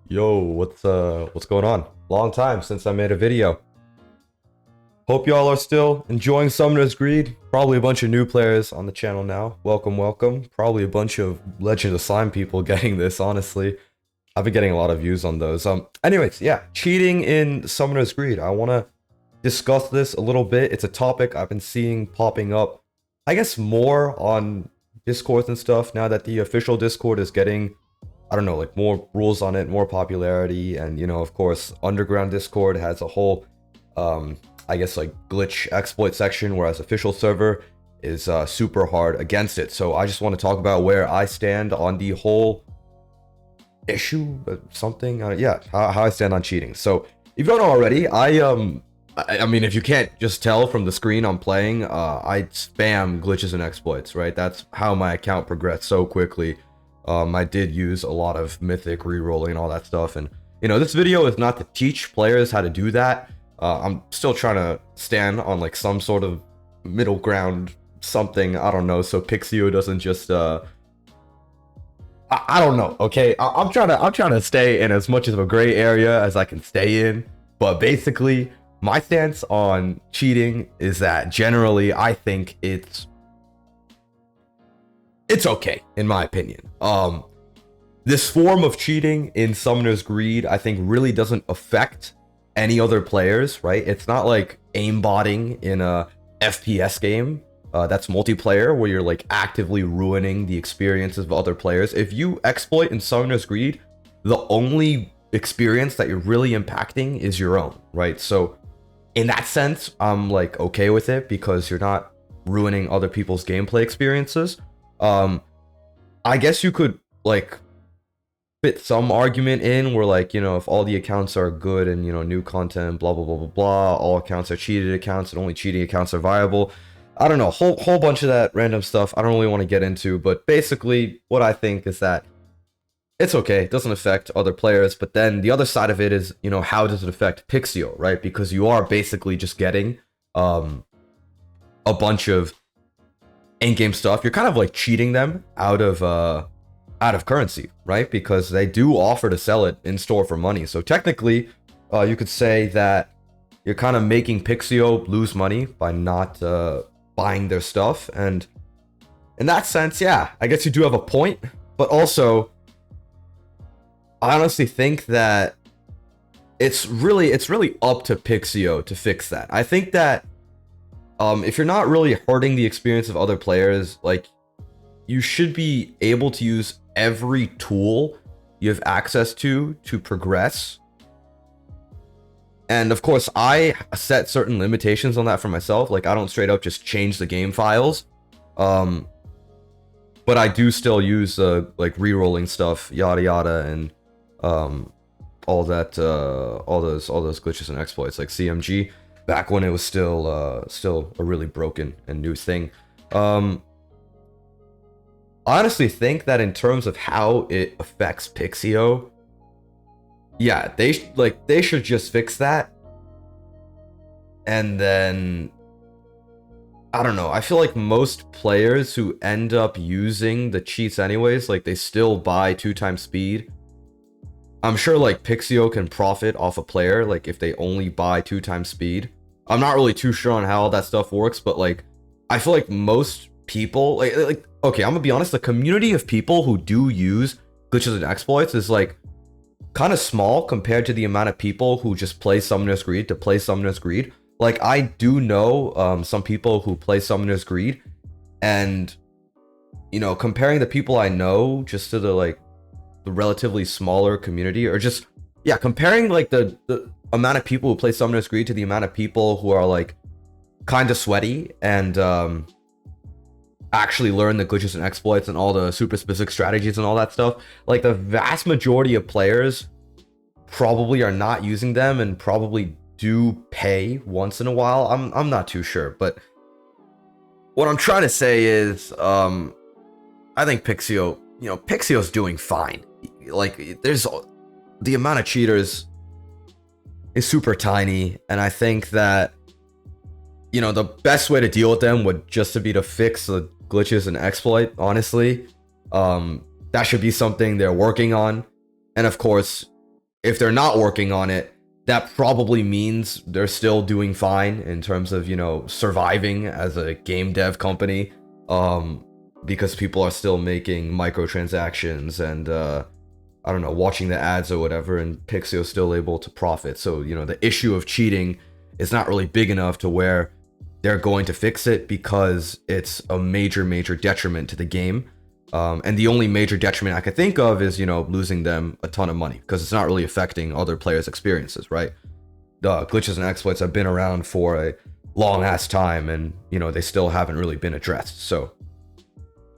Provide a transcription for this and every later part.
Yo, what's going on? Long time since I made a video. Hope y'all are still enjoying Summoner's Greed. Probably a bunch of new players on the channel now. Welcome, welcome. Probably a bunch of Legend of Slime people getting this, honestly. I've been getting a lot of views on those. Anyways, yeah, cheating in Summoner's Greed. I want to discuss this a little bit. It's a topic I've been seeing popping up, I guess, more on Discord and stuff now that the official Discord is getting, I don't know, like more rules on it, more popularity, and of course, underground Discord has a whole, I guess, like glitch exploit section, whereas official server is super hard against it. So I just want to talk about where I stand on the whole issue, something, yeah, how I stand on cheating. So if you don't know already, I mean, if you can't just tell from the screen I'm playing, I spam glitches and exploits, right? That's how my account progressed so quickly. I did use a lot of mythic rerolling and all that stuff, and this video is not to teach players how to do that. I'm still trying to stand on like some sort of middle ground, something, I don't know, so Pixio doesn't just I don't know, okay? I'm trying to stay in as much of a gray area as I can stay in, but basically my stance on cheating is that generally I think it's okay, in my opinion. This form of cheating in Summoner's Greed, I think, really doesn't affect any other players, right? It's not like aimbotting in a FPS game that's multiplayer, where you're like actively ruining the experiences of other players. If you exploit in Summoner's Greed, the only experience that you're really impacting is your own, right? So in that sense, I'm like okay with it because you're not ruining other people's gameplay experiences. I guess you could like fit some argument in where, like, if all the accounts are good and new content, blah blah blah blah blah, all accounts are cheated accounts and only cheating accounts are viable. I don't know, whole bunch of that random stuff I don't really want to get into, but basically what I think is that it's okay, it doesn't affect other players. But then the other side of it is, how does it affect Pixio, right? Because you are basically just getting a bunch of in-game stuff. You're kind of like cheating them out of currency, right? Because they do offer to sell it in store for money. So technically, you could say that you're kind of making Pixio lose money by not buying their stuff. And in that sense, yeah, I guess you do have a point. But also, I honestly think that it's really up to Pixio to fix that. I think that if you're not really hurting the experience of other players, like, you should be able to use every tool you have access to progress. And of course, I set certain limitations on that for myself. Like, I don't straight up just change the game files. But I do still use like rerolling stuff, yada yada, and all that, all those glitches and exploits, like CMG, back when it was still a really broken and new thing. I honestly think that in terms of how it affects Pixio, yeah, they should just fix that. And then, I don't know, I feel like most players who end up using the cheats anyways, like, they still buy 2x speed. I'm sure like Pixio can profit off a player, like, if they only buy 2x speed. I'm not really too sure on how all that stuff works, but like, I feel like most people, like okay, I'm gonna be honest, the community of people who do use glitches and exploits is like kind of small compared to the amount of people who just play Summoner's Greed to play Summoner's Greed. Like, I do know some people who play Summoner's Greed, and comparing the people I know just to the relatively smaller community, or just, yeah, comparing like the amount of people who play Summoner's Greed to the amount of people who are like kind of sweaty and actually learn the glitches and exploits and all the super specific strategies and all that stuff, like, the vast majority of players probably are not using them and probably do pay once in a while. I'm not too sure, but what I'm trying to say is I think Pixio's doing fine. Like, there's the amount of cheaters is super tiny, and I think that the best way to deal with them would just to be to fix the glitches and exploit, honestly. That should be something they're working on. And of course, if they're not working on it, that probably means they're still doing fine in terms of, you know, surviving as a game dev company, because people are still making microtransactions and I don't know, watching the ads or whatever, and Pixio's still able to profit. So, you know, the issue of cheating is not really big enough to where they're going to fix it, because it's a major detriment to the game. And the only major detriment I could think of is, you know, losing them a ton of money, because it's not really affecting other players' experiences, right? Glitches and exploits have been around for a long ass time, and, you know, they still haven't really been addressed. So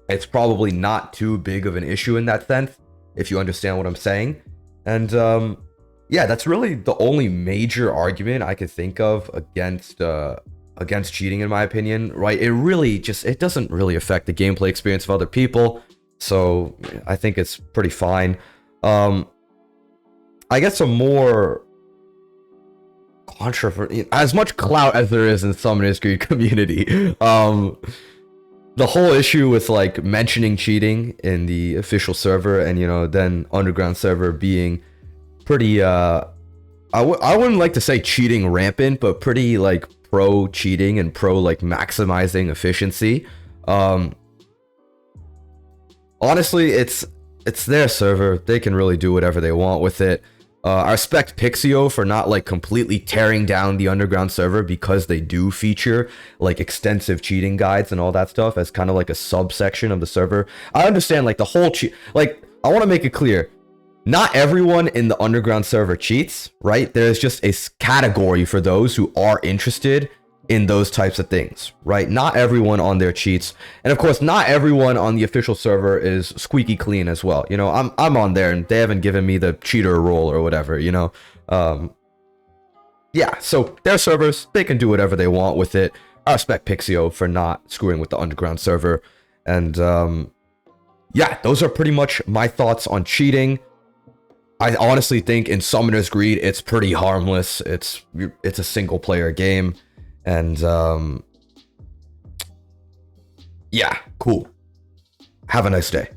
it's probably not too big of an issue in that sense, if you understand what I'm saying. And yeah, that's really the only major argument I could think of against cheating, in my opinion, right? It doesn't really affect the gameplay experience of other people, so I think it's pretty fine. I guess a more controversial, as much clout as there is in Summoner's Greed community, the whole issue with like mentioning cheating in the official server, and, you know, then underground server being pretty I wouldn't like to say cheating rampant, but pretty like pro cheating and pro like maximizing efficiency. Honestly, it's their server, they can really do whatever they want with it. I respect Pixio for not like completely tearing down the underground server, because they do feature like extensive cheating guides and all that stuff as kind of like a subsection of the server. I understand like the whole like, I want to make it clear, not everyone in the underground server cheats, right? There's just a category for those who are interested in those types of things, right? Not everyone on there cheats, and of course not everyone on the official server is squeaky clean as well. You know, I'm on there and they haven't given me the cheater role or whatever, you know. Yeah, so their servers, they can do whatever they want with it. I respect Pixio for not screwing with the underground server. And yeah, those are pretty much my thoughts on cheating. I honestly think in Summoner's Greed, it's pretty harmless. It's a single player game. And yeah, cool. Have a nice day.